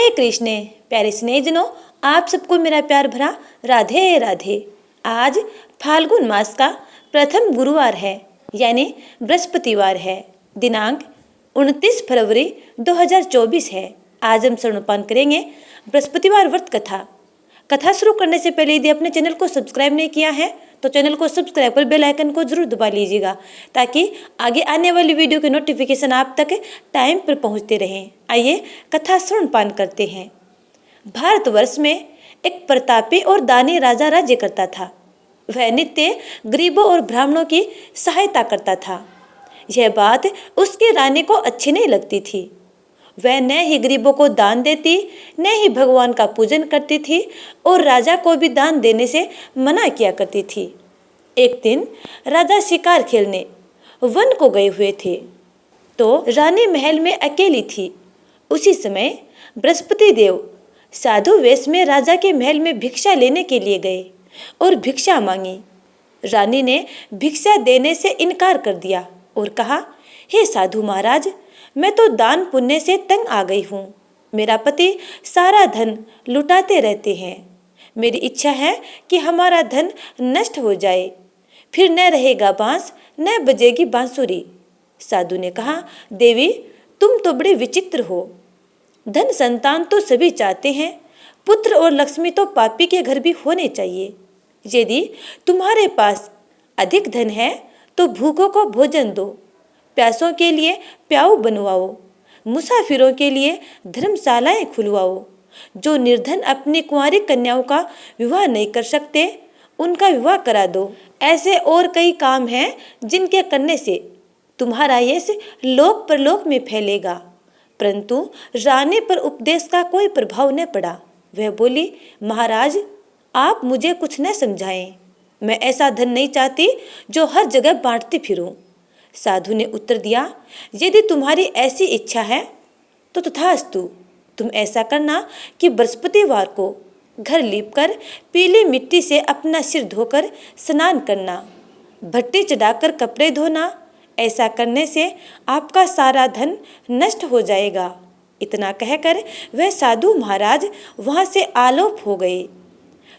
हरे कृष्ण। प्यारे स्नेहजनों, आप सबको मेरा प्यार भरा राधे राधे। आज फाल्गुन मास का प्रथम गुरुवार है, यानी बृहस्पतिवार है। दिनांक 29 फरवरी 2024 है। आज हम श्रवणपान करेंगे बृहस्पतिवार व्रत कथा। कथा शुरू करने से पहले यदि अपने चैनल को सब्सक्राइब नहीं किया है तो चैनल को सब्सक्राइब कर बेल आइकन को जरूर दबा लीजिएगा, ताकि आगे आने वाली वीडियो के नोटिफिकेशन आप तक टाइम पर पहुंचते रहें। आइए कथा श्रवणपान करते हैं। भारतवर्ष में एक प्रतापी और दानी राजा राज्य करता था। वह नित्य गरीबों और ब्राह्मणों की सहायता करता था। यह बात उसकी रानी को अच्छी नहीं लगती थी। वह न ही गरीबों को दान देती, न ही भगवान का पूजन करती थी और राजा को भी दान देने से मना किया करती थी। एक दिन राजा शिकार खेलने वन को गए हुए थे, तो रानी महल में अकेली थी। उसी समय बृहस्पति देव साधु वेश में राजा के महल में भिक्षा लेने के लिए गए और भिक्षा मांगी। रानी ने भिक्षा देने से इनकार कर दिया और कहा, हे साधु महाराज, मैं तो दान पुण्य से तंग आ गई हूँ। मेरा पति सारा धन लुटाते रहते हैं। मेरी इच्छा है कि हमारा धन नष्ट हो जाए, फिर न रहेगा बांस न बजेगी बांसुरी। साधु ने कहा, देवी, तुम तो बड़े विचित्र हो। धन संतान तो सभी चाहते हैं, पुत्र और लक्ष्मी तो पापी के घर भी होने चाहिए। यदि तुम्हारे पास अधिक धन है तो भूखों को भोजन दो, प्यासों के लिए प्याऊ बनवाओ, मुसाफिरों के लिए धर्मशालाएं खुलवाओ। जो निर्धन अपनी कुंवारी कन्याओं का विवाह नहीं कर सकते, उनका विवाह करा दो। ऐसे और कई काम हैं जिनके करने से तुम्हारा यश लोक परलोक में फैलेगा। परंतु रानी पर उपदेश का कोई प्रभाव न पड़ा। वह बोली, महाराज, आप मुझे कुछ न समझाएं। मैं ऐसा धन नहीं चाहती जो हर जगह बांटती फिरूं। साधु ने उत्तर दिया, यदि तुम्हारी ऐसी इच्छा है तो तथास्तु। तुम ऐसा करना कि बृहस्पतिवार को घर लीपकर पीली मिट्टी से अपना सिर धोकर स्नान करना, भट्टी चढ़ाकर कपड़े धोना। ऐसा करने से आपका सारा धन नष्ट हो जाएगा। इतना कहकर वह साधु महाराज वहाँ से आलोप हो गए।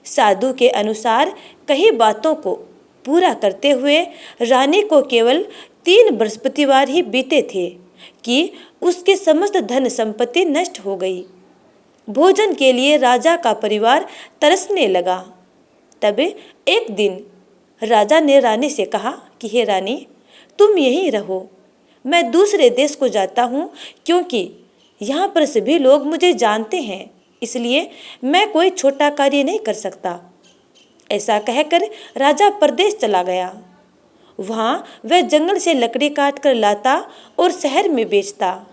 साधु के अनुसार कई बातों को पूरा करते हुए रानी को केवल 3 बृहस्पतिवार ही बीते थे कि उसके समस्त धन संपत्ति नष्ट हो गई। भोजन के लिए राजा का परिवार तरसने लगा। तब एक दिन राजा ने रानी से कहा कि हे रानी, तुम यहीं रहो, मैं दूसरे देश को जाता हूँ, क्योंकि यहाँ पर सभी लोग मुझे जानते हैं, इसलिए मैं कोई छोटा कार्य नहीं कर सकता। ऐसा कहकर राजा परदेश चला गया। वहाँ वह जंगल से लकड़ी काट कर लाता और शहर में बेचता।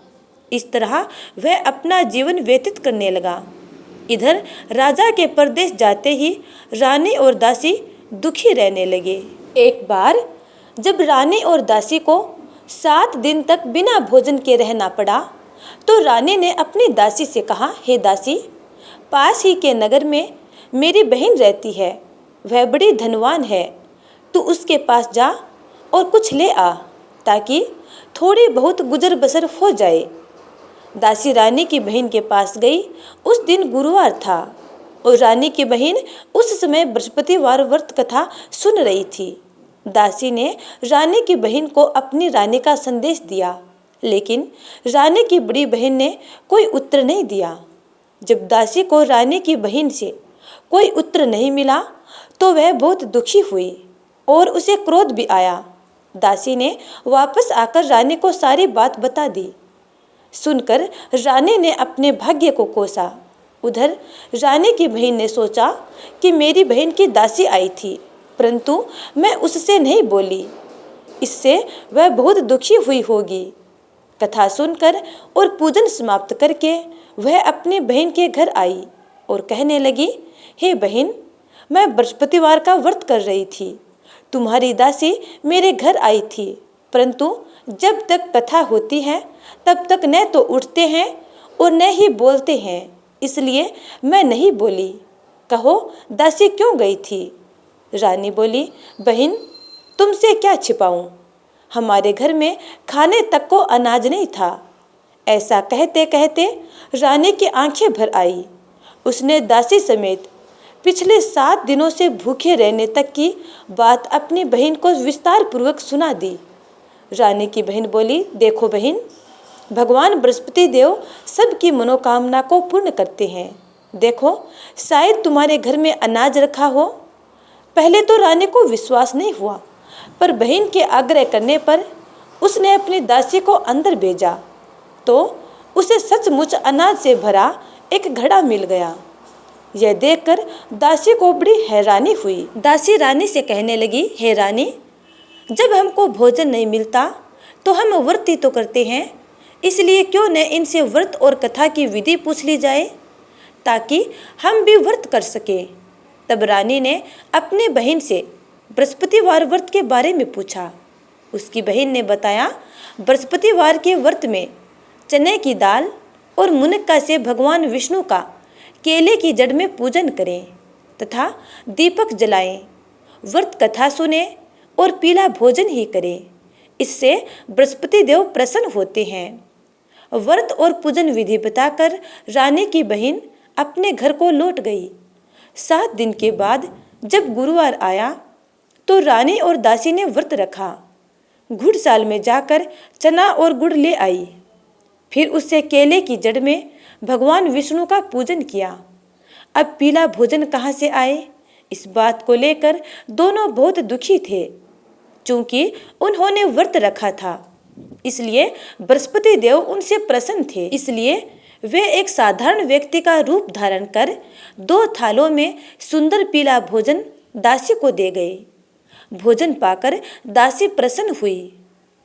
इस तरह वह अपना जीवन व्यतीत करने लगा। इधर राजा के परदेश जाते ही रानी और दासी दुखी रहने लगे। एक बार जब रानी और दासी को 7 दिन तक बिना भोजन के रहना पड़ा, तो रानी ने अपनी दासी से कहा, हे दासी, पास ही के नगर में मेरी बहन रहती है, वह बड़ी धनवान है। तू उसके पास जा और कुछ ले आ, ताकि थोड़ी बहुत गुजर बसर हो जाए। दासी रानी की बहन के पास गई। उस दिन गुरुवार था और रानी की बहन उस समय बृहस्पतिवार व्रत कथा सुन रही थी। दासी ने रानी की बहन को अपनी रानी का संदेश दिया, लेकिन रानी की बड़ी बहन ने कोई उत्तर नहीं दिया। जब दासी को रानी की बहन से कोई उत्तर नहीं मिला तो वह बहुत दुखी हुई और उसे क्रोध भी आया। दासी ने वापस आकर रानी को सारी बात बता दी। सुनकर रानी ने अपने भाग्य को कोसा। उधर रानी की बहन ने सोचा कि मेरी बहन की दासी आई थी, परंतु मैं उससे नहीं बोली, इससे वह बहुत दुखी हुई होगी। कथा सुनकर और पूजन समाप्त करके वह अपनी बहन के घर आई और कहने लगी, हे बहन, मैं बृहस्पतिवार का व्रत कर रही थी। तुम्हारी दासी मेरे घर आई थी, परंतु जब तक कथा होती है तब तक न तो उठते हैं और न ही बोलते हैं, इसलिए मैं नहीं बोली। कहो, दासी क्यों गई थी? रानी बोली, बहन, तुमसे क्या छिपाऊं? हमारे घर में खाने तक को अनाज नहीं था। ऐसा कहते कहते रानी की आंखें भर आई। उसने दासी समेत पिछले 7 दिनों से भूखे रहने तक की बात अपनी बहन को विस्तार पूर्वक सुना दी। रानी की बहन बोली, देखो बहन, भगवान बृहस्पति देव सबकी मनोकामना को पूर्ण करते हैं। देखो, शायद तुम्हारे घर में अनाज रखा हो। पहले तो रानी को विश्वास नहीं हुआ, पर बहन के आग्रह करने पर उसने अपनी दासी को अंदर भेजा तो उसे सचमुच अनाज से भरा एक घड़ा मिल गया। यह देखकर दासी को बड़ी हैरानी हुई। दासी रानी से कहने लगी, हे रानी, जब हमको भोजन नहीं मिलता तो हम व्रत ही तो करते हैं, इसलिए क्यों न इनसे व्रत और कथा की विधि पूछ ली जाए ताकि हम भी व्रत कर सके। तब रानी ने अपने बहन से बृहस्पतिवार व्रत के बारे में पूछा। उसकी बहन ने बताया, बृहस्पतिवार के व्रत में चने की दाल और मुनक्का से भगवान विष्णु का केले की जड़ में पूजन करें तथा दीपक जलाएं, व्रत कथा सुने और पीला भोजन ही करें। इससे बृहस्पति देव प्रसन्न होते हैं। व्रत और पूजन विधि बताकर रानी की बहन अपने घर को लौट गई। 7 दिन के बाद जब गुरुवार आया तो रानी और दासी ने व्रत रखा। घुड़साल में जाकर चना और गुड़ ले आई। फिर उससे केले की जड़ में भगवान विष्णु का पूजन किया। अब पीला भोजन कहाँ से आए, इस बात को लेकर दोनों बहुत दुखी थे। चूंकि उन्होंने व्रत रखा था, इसलिए बृहस्पति देव उनसे प्रसन्न थे। इसलिए वे एक साधारण व्यक्ति का रूप धारण कर 2 थालों में सुंदर पीला भोजन दासी को दे गए। भोजन पाकर दासी प्रसन्न हुई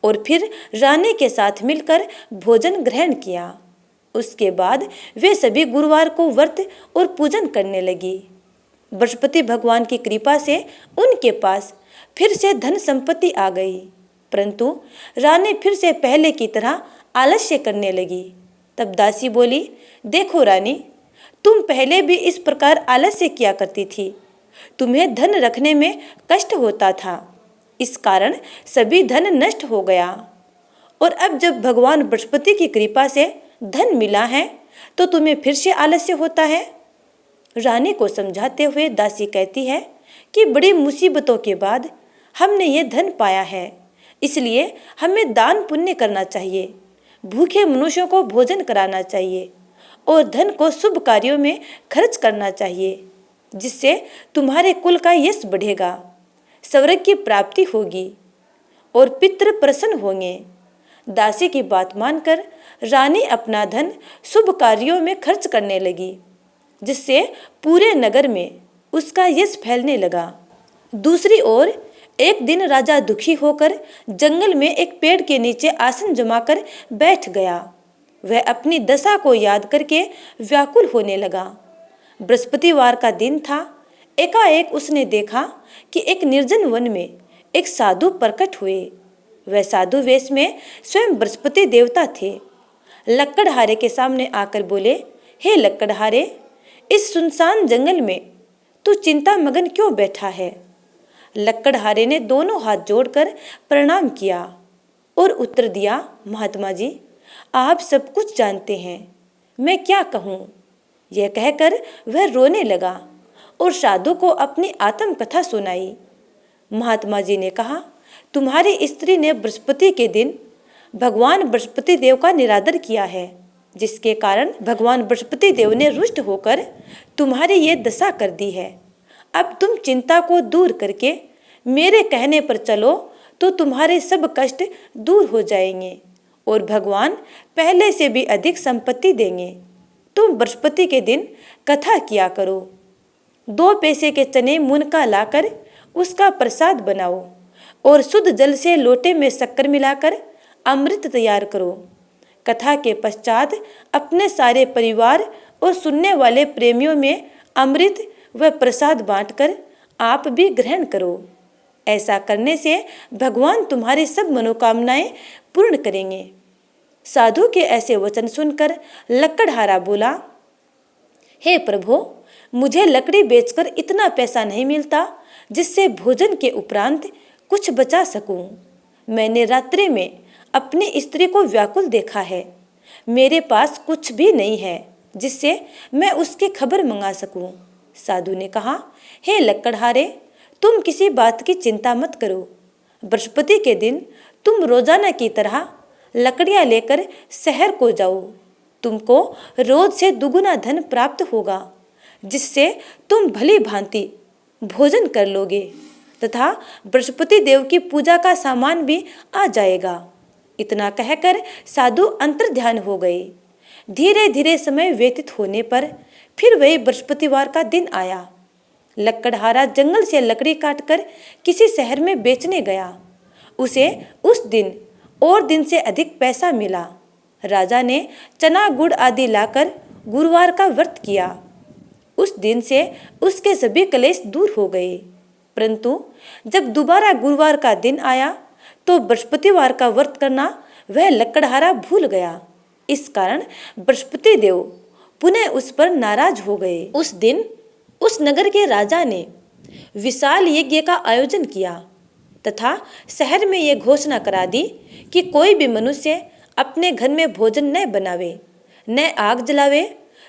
और फिर रानी के साथ मिलकर भोजन ग्रहण किया। उसके बाद वे सभी गुरुवार को व्रत और पूजन करने लगी। बृहस्पति भगवान की कृपा से उनके पास फिर से धन संपत्ति आ गई, परंतु रानी फिर से पहले की तरह आलस्य करने लगी। तब दासी बोली, देखो रानी, तुम पहले भी इस प्रकार आलस्य किया करती थी। तुम्हें धन रखने में कष्ट होता था, इस कारण सभी धन नष्ट हो गया। और अब जब भगवान बृहस्पति की कृपा से धन मिला है तो तुम्हें फिर से आलस्य होता है। रानी को समझाते हुए दासी कहती है कि बड़ी मुसीबतों के बाद हमने ये धन पाया है, इसलिए हमें दान पुण्य करना चाहिए, भूखे मनुष्यों को भोजन कराना चाहिए और धन को शुभ कार्यों में खर्च करना चाहिए, जिससे तुम्हारे कुल का यश बढ़ेगा, स्वर्ग की प्राप्ति होगी और पितृ प्रसन्न होंगे। दासी की बात मानकर रानी अपना धन शुभ कार्यों में खर्च करने लगी, जिससे पूरे नगर में उसका यश फैलने लगा। दूसरी ओर एक दिन राजा दुखी होकर जंगल में एक पेड़ के नीचे आसन जमाकर बैठ गया। वह अपनी दशा को याद करके व्याकुल होने लगा। बृहस्पतिवार का दिन था। एकाएक उसने देखा कि एक निर्जन वन में एक साधु प्रकट हुए। वह साधु वेश में स्वयं बृहस्पति देवता थे। लक्कड़हारे के सामने आकर बोले, हे लक्कड़हारे, इस सुनसान जंगल में तू चिंता मगन क्यों बैठा है? लक्कड़हारे ने दोनों हाथ जोड़कर प्रणाम किया और उत्तर दिया, महात्मा जी, आप सब कुछ जानते हैं, मैं क्या कहूँ। यह कहकर वह रोने लगा और साधु को अपनी आत्मकथा सुनाई। महात्मा जी ने कहा, तुम्हारी स्त्री ने बृहस्पति के दिन भगवान बृहस्पति देव का निरादर किया है, जिसके कारण भगवान बृहस्पति देव ने रुष्ट होकर तुम्हारी ये दशा कर दी है। अब तुम चिंता को दूर करके मेरे कहने पर चलो तो तुम्हारे सब कष्ट दूर हो जाएंगे और भगवान पहले से भी अधिक संपत्ति देंगे। तुम बृहस्पति के दिन कथा किया करो। 2 पैसे के चने मुनका लाकर उसका प्रसाद बनाओ और शुद्ध जल से लोटे में शक्कर मिलाकर अमृत तैयार करो। कथा के पश्चात अपने सारे परिवार और सुनने वाले प्रेमियों में अमृत व प्रसाद बांटकर आप भी ग्रहण करो। ऐसा करने से भगवान तुम्हारी सब मनोकामनाएं पूर्ण करेंगे। साधु के ऐसे वचन सुनकर लक्कड़हारा बोला, हे प्रभु, मुझे लकड़ी बेचकर इतना पैसा नहीं मिलता जिससे भोजन के उपरांत कुछ बचा सकूं। मैंने रात्रि में अपनी स्त्री को व्याकुल देखा है। मेरे पास कुछ भी नहीं है जिससे मैं उसकी खबर मंगा सकूं। साधु ने कहा, हे लकड़हारे, तुम किसी बात की चिंता मत करो। बृहस्पति के दिन तुम रोजाना की तरह लकड़ियां लेकर शहर को जाओ। तुमको रोज से दुगुना धन प्राप्त होगा, जिससे तुम भली भांति भोजन कर लोगे तथा बृहस्पति देव की पूजा का सामान भी आ जाएगा। इतना कहकर साधु अंतर्ध्यान हो गए। धीरे धीरे समय व्यतीत होने पर फिर वही बृहस्पतिवार का दिन आया। लकड़हारा जंगल से लकड़ी काटकर किसी शहर में बेचने गया। उसे उस दिन और दिन से अधिक पैसा मिला। राजा ने चना गुड़ आदि लाकर गुरुवार का व्रत किया। उस दिन से उसके सभी क्लेश दूर हो गए। परंतु जब दोबारा गुरुवार का दिन आया तो बृहस्पतिवार का व्रत करना वह लकड़हारा भूल गया। इस कारण बृहस्पति देव पुनः उस पर नाराज हो गए। उस दिन उस नगर के राजा ने विशाल यज्ञ का आयोजन किया तथा शहर में यह घोषणा करा दी कि कोई भी मनुष्य अपने घर में भोजन न बनावे, न आग जलावे।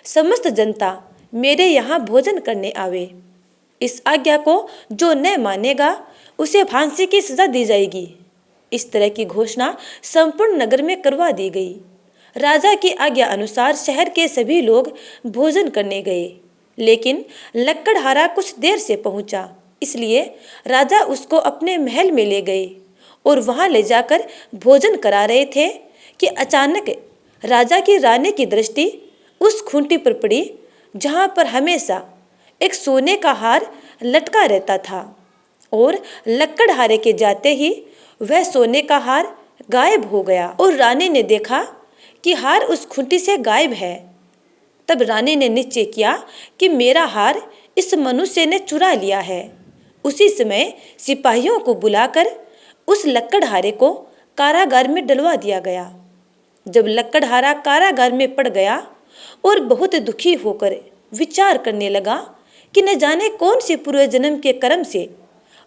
समस्त जनता मेरे यहाँ भोजन करने आवे। इस आज्ञा को जो न मानेगा उसे फांसी की सजा दी जाएगी। इस तरह की घोषणा संपूर्ण नगर में करवा दी गई। राजा की आज्ञा अनुसार शहर के सभी लोग भोजन करने गए, लेकिन लकड़हारा कुछ देर से पहुंचा। इसलिए राजा उसको अपने महल में ले गए और वहां ले जाकर भोजन करा रहे थे कि अचानक राजा की रानी की दृष्टि उस खूंटी पर पड़ी जहां पर हमेशा एक सोने का हार लटका रहता था। और लकड़हारे के जाते ही वह सोने का हार गायब हो गया और रानी ने देखा कि हार उस खूंटी से गायब है। तब रानी ने निश्चय किया कि मेरा हार इस मनुष्य ने चुरा लिया है। उसी समय सिपाहियों को बुलाकर उस लकड़हारे को कारागार में डलवा दिया गया। जब लकड़हारा कारागार में पड़ गया और बहुत दुखी होकर विचार करने लगा कि न जाने कौन से पूर्व जन्म के कर्म से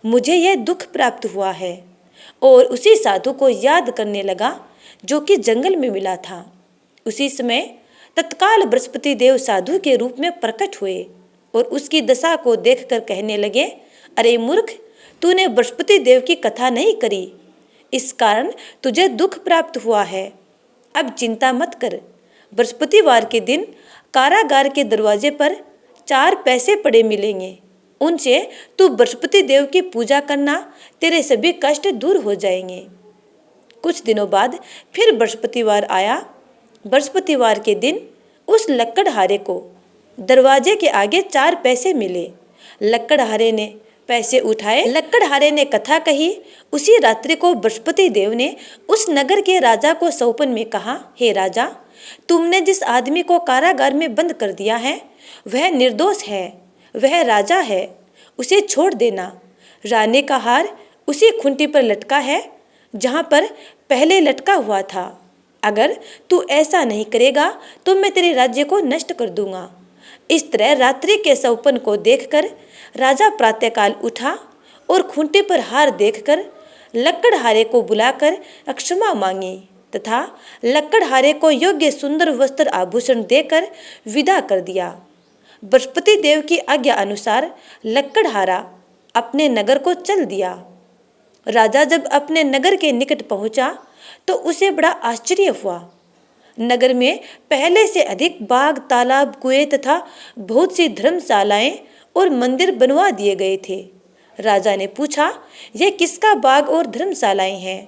मुझे यह दुख प्राप्त हुआ है, और उसी साधु को याद करने लगा जो कि जंगल में मिला था। उसी समय तत्काल बृहस्पति देव साधु के रूप में प्रकट हुए और उसकी दशा को देखकर कहने लगे, अरे मूर्ख, तूने बृहस्पति देव की कथा नहीं करी, इस कारण तुझे दुख प्राप्त हुआ है। अब चिंता मत कर। बृहस्पतिवार के दिन कारागार के दरवाजे पर 4 पैसे पड़े मिलेंगे। उनसे तू बृहस्पति देव की पूजा करना, तेरे सभी कष्ट दूर हो जाएंगे। कुछ दिनों बाद फिर बृहस्पतिवार आया। बृहस्पतिवार के दिन उस लकड़हारे को दरवाजे के आगे 4 पैसे मिले। लकड़हारे ने पैसे उठाए। लकड़हारे ने कथा कही। उसी रात्रि को बृहस्पति देव ने उस नगर के राजा को सौंपन में कहा, हे राजा, तुमने जिस आदमी को कारागार में बंद कर दिया है वह निर्दोष है, वह राजा है, उसे छोड़ देना। रानी का हार उसी खूंटी पर लटका है जहाँ पर पहले लटका हुआ था। अगर तू ऐसा नहीं करेगा तो मैं तेरे राज्य को नष्ट कर दूंगा। इस तरह रात्रि के सौपन को देखकर राजा प्रातःकाल उठा और खूंटी पर हार देखकर लकड़हारे को बुलाकर क्षमा मांगी तथा लकड़हारे को योग्य सुंदर वस्त्र आभूषण देकर विदा कर दिया। बृहस्पति देव की आज्ञा अनुसार लकड़हारा अपने नगर को चल दिया। राजा जब अपने नगर के निकट पहुंचा तो उसे बड़ा आश्चर्य हुआ। नगर में पहले से अधिक बाग, तालाब, कुएं तथा बहुत सी धर्मशालाएं और मंदिर बनवा दिए गए थे। राजा ने पूछा, यह किसका बाग और धर्मशालाएं हैं?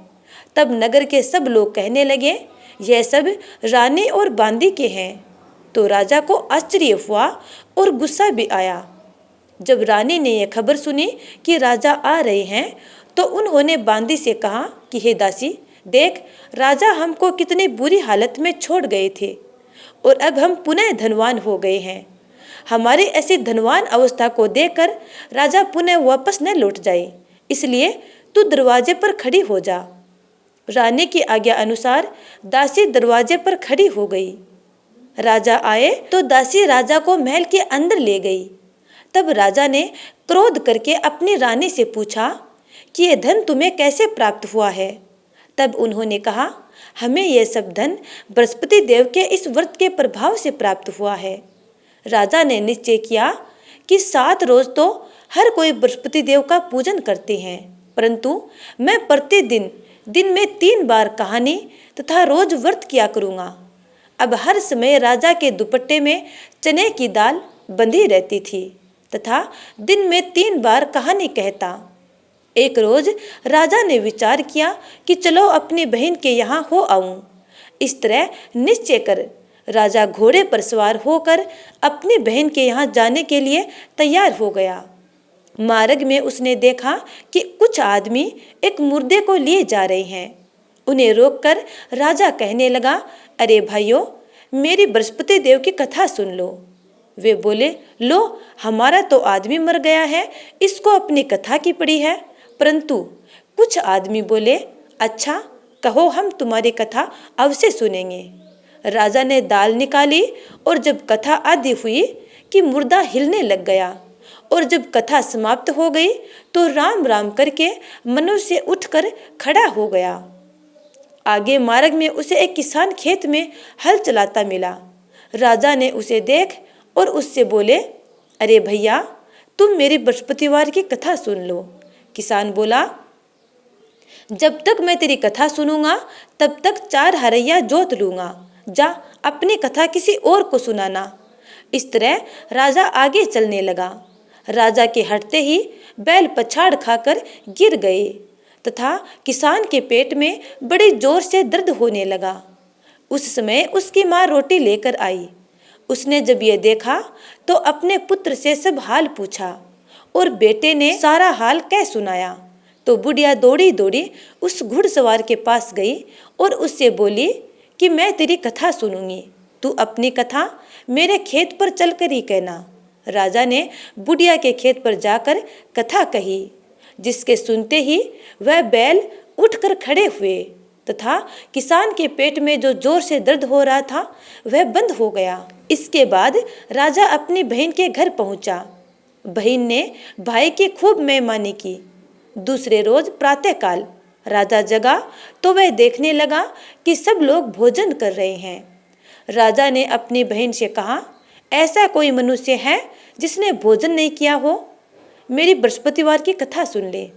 तब नगर के सब लोग कहने लगे, यह सब रानी और बांदी के हैं। तो राजा को आश्चर्य हुआ और गुस्सा भी आया। जब रानी ने यह खबर सुनी कि राजा आ रहे हैं तो उन्होंने बांदी से कहा कि हे दासी, देख, राजा हमको कितनी बुरी हालत में छोड़ गए थे और अब हम पुनः धनवान हो गए हैं। हमारी ऐसी धनवान अवस्था को देखकर राजा पुनः वापस न लौट जाए, इसलिए तू दरवाजे पर खड़ी हो जा। रानी की आज्ञा अनुसार दासी दरवाजे पर खड़ी हो गई। राजा आए तो दासी राजा को महल के अंदर ले गई। तब राजा ने क्रोध करके अपनी रानी से पूछा कि यह धन तुम्हें कैसे प्राप्त हुआ है? तब उन्होंने कहा, हमें यह सब धन बृहस्पति देव के इस व्रत के प्रभाव से प्राप्त हुआ है। राजा ने निश्चय किया कि 7 रोज तो हर कोई बृहस्पति देव का पूजन करते हैं, परंतु मैं प्रतिदिन दिन में 3 बार कहानी तथा रोज व्रत किया करूँगा। अब हर समय राजा के दुपट्टे में चने की दाल बंधी रहती थी तथा दिन में 3 बार कहानी कहता। एक रोज राजा ने विचार किया कि चलो अपनी बहन के यहाँ हो आऊं। इस तरह निश्चय कर राजा घोड़े पर सवार होकर अपनी बहन के यहाँ जाने के लिए तैयार हो गया। मार्ग में उसने देखा कि कुछ आदमी एक मुर्दे को लिए जा रहे हैं। उन्हें रोककर राजा कहने लगा, अरे भाइयों, मेरी बृहस्पति देव की कथा सुन लो। वे बोले, लो, हमारा तो आदमी मर गया है, इसको अपनी कथा की पड़ी है। परंतु कुछ आदमी बोले, अच्छा कहो, हम तुम्हारी कथा अवश्य सुनेंगे। राजा ने दाल निकाली और जब कथा आदि हुई कि मुर्दा हिलने लग गया और जब कथा समाप्त हो गई तो राम राम करके मनुष्य उठकर खड़ा हो गया। आगे मार्ग में उसे एक किसान खेत में हल चलाता मिला। राजा ने उसे देख और उससे बोले, अरे भैया, तुम मेरी बृहस्पतिवार की कथा सुन लो। किसान बोला, जब तक मैं तेरी कथा सुनूंगा तब तक 4 हरैया जोत लूंगा। जा अपनी कथा किसी और को सुनाना। इस तरह राजा आगे चलने लगा। राजा के हटते ही बैल पछाड़ खाकर गिर गए तथा किसान के पेट में बड़ी जोर से दर्द होने लगा। उस समय उसकी माँ रोटी लेकर आई। उसने जब ये देखा तो अपने पुत्र से सब हाल पूछा और बेटे ने सारा हाल कह सुनाया। तो बुढ़िया दौड़ी दौड़ी उस घुड़सवार के पास गई और उससे बोली कि मैं तेरी कथा सुनूंगी, तू अपनी कथा मेरे खेत पर चलकर ही कहना। राजा ने बुढ़िया के खेत पर जाकर कथा कही, जिसके सुनते ही वह बैल उठकर खड़े हुए तथा किसान के पेट में जो जोर से दर्द हो रहा था वह बंद हो गया। इसके बाद राजा अपनी बहन के घर पहुंचा। बहन ने भाई की खूब मेहमानी की। दूसरे रोज प्रातःकाल राजा जगा तो वह देखने लगा कि सब लोग भोजन कर रहे हैं। राजा ने अपनी बहन से कहा, ऐसा कोई मनुष्य है जिसने भोजन नहीं किया हो? मेरी बृहस्पतिवार की कथा सुन ले।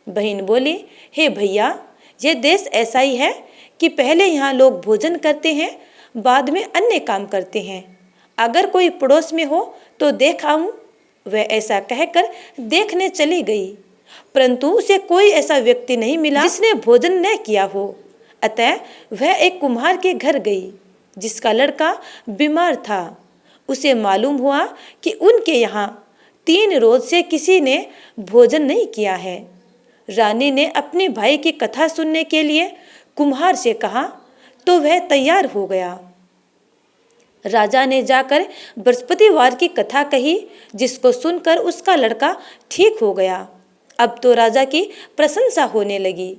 बहन बोली, हे भैया, यह देश ऐसा ही है कि पहले यहाँ लोग भोजन करते हैं, बाद में अन्य काम करते हैं। अगर कोई पड़ोस में हो तो देख आऊं। वह ऐसा कहकर देखने चली गई, परंतु उसे कोई ऐसा व्यक्ति नहीं मिला जिसने भोजन न किया हो। अतः वह एक कुम्हार के घर गई जिसका लड़का बीमार था। उसे मालूम हुआ कि उनके यहाँ 3 रोज से किसी ने भोजन नहीं किया है। रानी ने अपने भाई की कथा सुनने के लिए कुम्हार से कहा तो वह तैयार हो गया। राजा ने जाकर बृहस्पतिवार की कथा कही, जिसको सुनकर उसका लड़का ठीक हो गया। अब तो राजा की प्रशंसा होने लगी।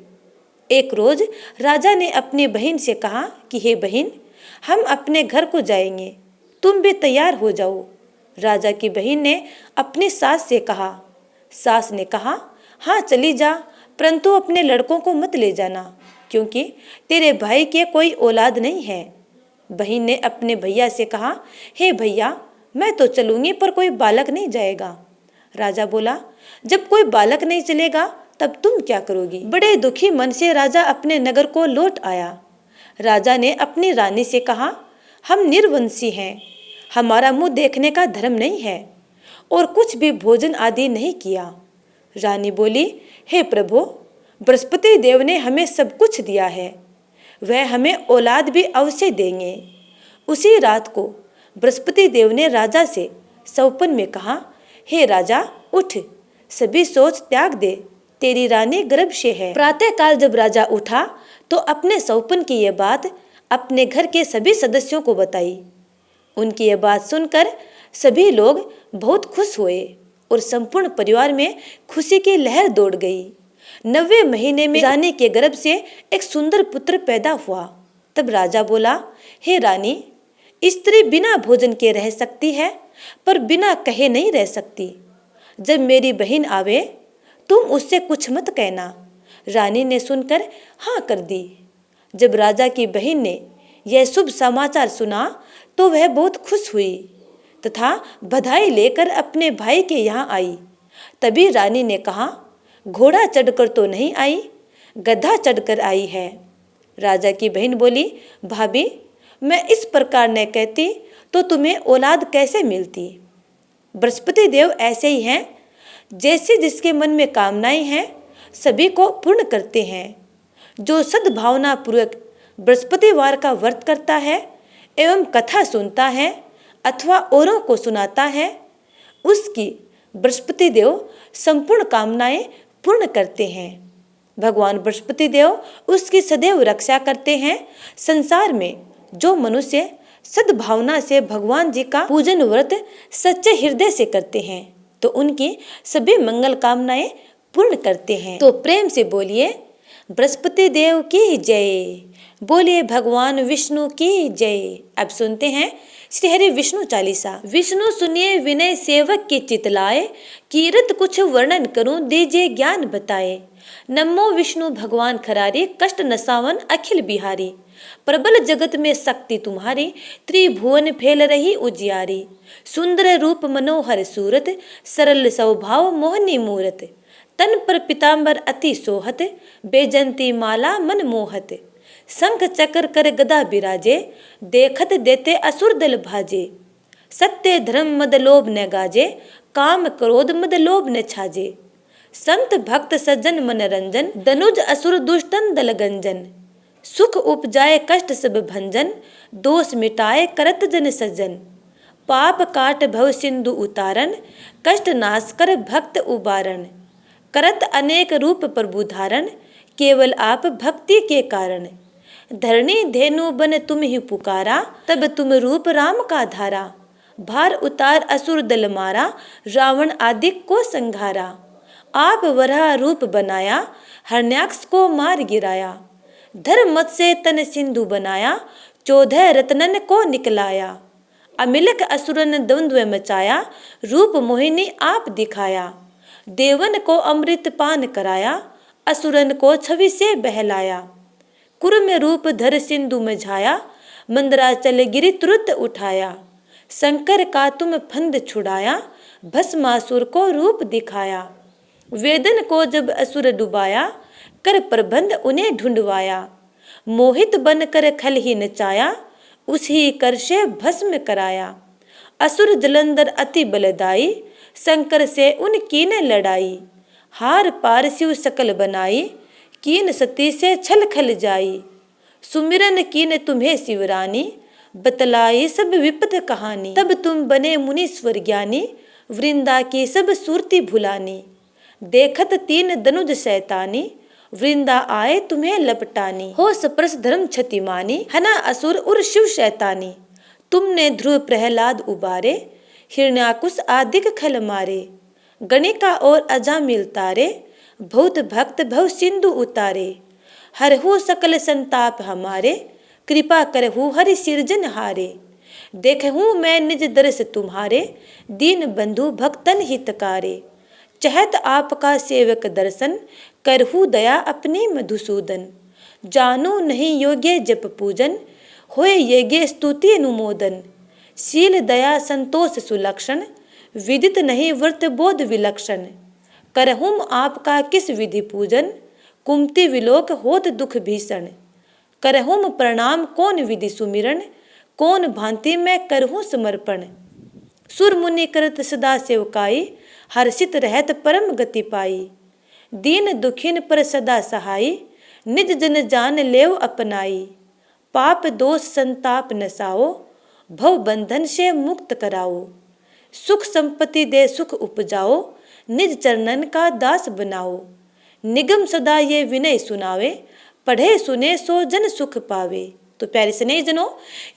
एक रोज राजा ने अपनी बहन से कहा कि हे बहन, हम अपने घर को जाएंगे, तुम भी तैयार हो जाओ। राजा की बहन ने अपनी सास से कहा। सास ने कहा, हाँ चली जा, परंतु अपने लड़कों को मत ले जाना, क्योंकि तेरे भाई के कोई औलाद नहीं है। बहन ने अपने भैया से कहा, हे भैया, मैं तो चलूंगी पर कोई बालक नहीं जाएगा। राजा बोला, जब कोई बालक नहीं चलेगा तब तुम क्या करोगी? बड़े दुखी मन से राजा अपने नगर को लौट आया। राजा ने अपनी रानी से कहा, हम निर्वंशी हैं, हमारा मुंह देखने का धर्म नहीं है और कुछ भी भोजन आदि नहीं किया। रानी बोली, हे प्रभु, बृहस्पति देव ने हमें सब कुछ दिया है, वह हमें औलाद भी अवश्य देंगे। उसी रात को बृहस्पति देव ने राजा से सौपन में कहा, हे राजा, उठ, सभी सोच त्याग दे, तेरी रानी गर्भ से है। प्रातःकाल जब राजा उठा तो अपने सौपन की यह बात अपने घर के सभी सदस्यों को बताई। उनकी यह बात सुनकर सभी लोग बहुत खुश हुए और संपूर्ण परिवार में खुशी की लहर दौड़ गई। 9वें महीने में रानी के गर्भ से एक सुंदर पुत्र पैदा हुआ। तब राजा बोला, हे रानी, स्त्री बिना भोजन के रह सकती है पर बिना कहे नहीं रह सकती। जब मेरी बहन आवे तुम उससे कुछ मत कहना। रानी ने सुनकर हाँ कर दी। जब राजा की बहन ने यह शुभ समाचार सुना तो वह बहुत खुश हुई तथा बधाई लेकर अपने भाई के यहाँ आई। तभी रानी ने कहा, घोड़ा चढ़कर तो नहीं आई, गधा चढ़कर आई है। राजा की बहन बोली, भाभी, मैं इस प्रकार न कहती तो तुम्हें औलाद कैसे मिलती। बृहस्पति देव ऐसे ही हैं, जैसे जिसके मन में कामनाएं हैं सभी को पूर्ण करते हैं। जो सद्भावना पूर्वक बृहस्पतिवार का व्रत करता है एवं कथा सुनता है अथवा औरों को सुनाता है, उसकी बृहस्पति देव संपूर्ण कामनाएं पूर्ण करते हैं। भगवान बृहस्पति देव उसकी सदैव रक्षा करते हैं। संसार में जो मनुष्य सद्भावना से भगवान जी का पूजन व्रत सच्चे हृदय से करते हैं तो उनकी सभी मंगल कामनाएं पूर्ण करते हैं। तो प्रेम से बोलिए, बृहस्पति देव की जय, बोलिए भगवान विष्णु की जय। अब सुनते हैं श्री हरि विष्णु चालीसा। विष्णु सुनिए विनय सेवक की चितलाए, कीरत कुछ वर्णन करूं दीजिए ज्ञान बताए। नमो विष्णु भगवान खरारी, कष्ट नसावन अखिल बिहारी। प्रबल जगत में शक्ति तुम्हारी, त्रिभुवन फैल रही उजियारी। सुंदर रूप मनोहर सूरत, सरल स्वभाव मोहनी मूरत। तन पर पीताम्बर अति सोहत, बेजंती माला मन मोहत। शंख चक्र कर गदा बिराजे, देखत देते असुर दल भाजे। सत्य धर्म मद लोभ न गाजे, काम क्रोध मद लोभ न छाजे। संत भक्त सज्जन मन रंजन, दनुज असुर दुष्टन दल गंजन। सुख उपजाए कष्ट सब भंजन, दोष मिटाए करत जन सज्जन। पाप काट भव सिंधु उतारन, कष्ट नाश कर भक्त उबारन। करत अनेक रूप प्रभु धारण, केवल आप भक्ति के कारण। धरणी धेनु बन तुम ही पुकारा, तब तुम रूप राम का धारा। भार उतार असुर दल मारा, रावण आदि को संघारा। आप वराह रूप बनाया, हरण्याक्ष को मार गिराया। धर्म मत से तन सिंधु बनाया, 14 रत्नन को निकलाया। अमिलक असुरन द्वंद्व मचाया, रूप मोहिनी आप दिखाया। देवन को अमृत पान कराया, असुरन को छवि से बहलाया। कुर्म रूप धर सिंधु में झाया, मंदराचल गिरि तुरत उठाया। शंकर का तुम फंद छुड़ाया, भस्मासुर को रूप दिखाया। वेदन को जब असुर डुबाया, कर प्रबंध उन्हें ढूंढवाया। मोहित बन कर खल ही नचाया, उसी कर से भस्म कराया। असुर जलंधर अति बलदाई, शंकर से उन कीन लड़ाई। हार पार शिव सकल बनाई, कीन सती से छल खल जाई। सुमिरन कीन तुम्हें शिवरानी, बतलाई सब विपद कहानी। तब तुम बने मुनीश्वर ज्ञानी, वृंदा की सब सूरती भुलानी। देखत तीन दनुज शैतानी, वृंदा आए तुम्हें लपटानी। हो सप्रस धर्म क्षति मानी, हना असुर उर शिव शैतानी। तुमने ध्रुव प्रहलाद उबारे, हिरण्याकुश आदिक खल मारे। गणिका और अजामिल तारे, बहुत भक्त भव सिंधु उतारे। हरहु सकल संताप हमारे, कृपा करहु हरि सिरजन हारे। देखहूँ मैं निज दर्श तुम्हारे, दीन बंधु भक्तन हितकारे। चहत आपका सेवक दर्शन, करहु दया अपनी मधुसूदन। जानू नहीं योग्य जप पूजन, होए यज्ञ स्तुति अनुमोदन। शील दया संतोष सुलक्षण, विदित नहीं व्रत बोध विलक्षण। करहुम आपका किस विधि पूजन, कुमति विलोक होत दुख भीषण। करहुम प्रणाम कौन विधि सुमिरन, कौन भांति मैं करहूँ समर्पण। सुर मुनि करत सदा सेवकाई, हर्षित रहत परम गति पाई। दीन दुखिन पर सदा सहाई, निज जन जान लेव अपनाई। पाप दोष संताप नसाओ, भव बंधन से मुक्त कराओ। सुख संपत्ति दे सुख उपजाओ, निज चरणन का दास बनाओ। निगम सदा ये विनय सुनावे, पढ़े सुने सो जन सुख पावे। तो प्यारे स्नेहीजनों,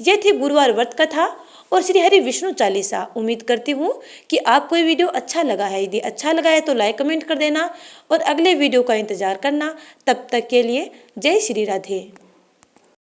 ये थी गुरुवार व्रत कथा और श्री हरि विष्णु चालीसा। उम्मीद करती हूँ कि आपको ये वीडियो अच्छा लगा है। यदि अच्छा लगा है तो लाइक कमेंट कर देना और अगले वीडियो का इंतजार करना। तब तक के लिए जय श्री राधे।